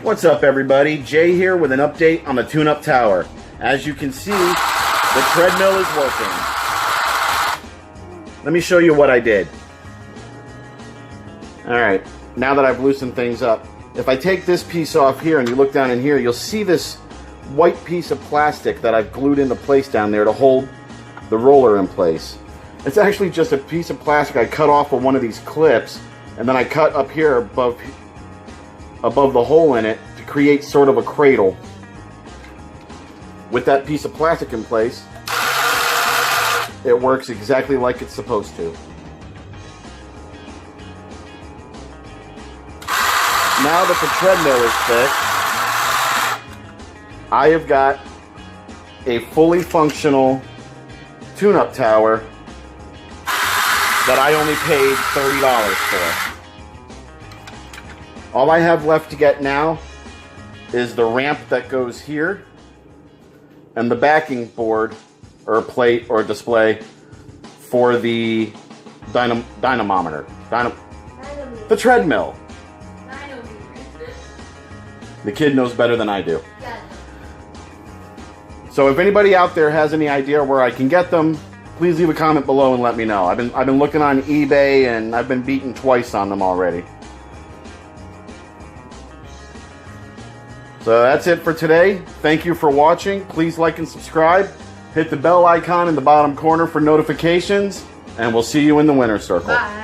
What's up, everybody? Jay here with an update on the tune-up tower. As you can see, the treadmill is working. Let me show you what I did. Alright, now that I've loosened things up, if I take this piece off here and you look down in here, you'll see this white piece of plastic that I've glued into place down there to hold the roller in place. It's actually just a piece of plastic I cut off with one of these clips, and then I cut up here above the hole in it to create sort of a cradle. With that piece of plastic in place, it works exactly like it's supposed to. Now that the treadmill is fixed, I have got a fully functional tune-up tower that I only paid $30 for. All I have left to get now is the ramp that goes here and the backing board or plate or display for the dynamometer. The treadmill. The kid knows better than I do. So if anybody out there has any idea where I can get them, please leave a comment below and let me know. I've been looking on eBay and I've been beaten twice on them already. So that's it for today. Thank you for watching. Please like and subscribe. Hit the bell icon in the bottom corner for notifications. And we'll see you in the winner's circle. Bye.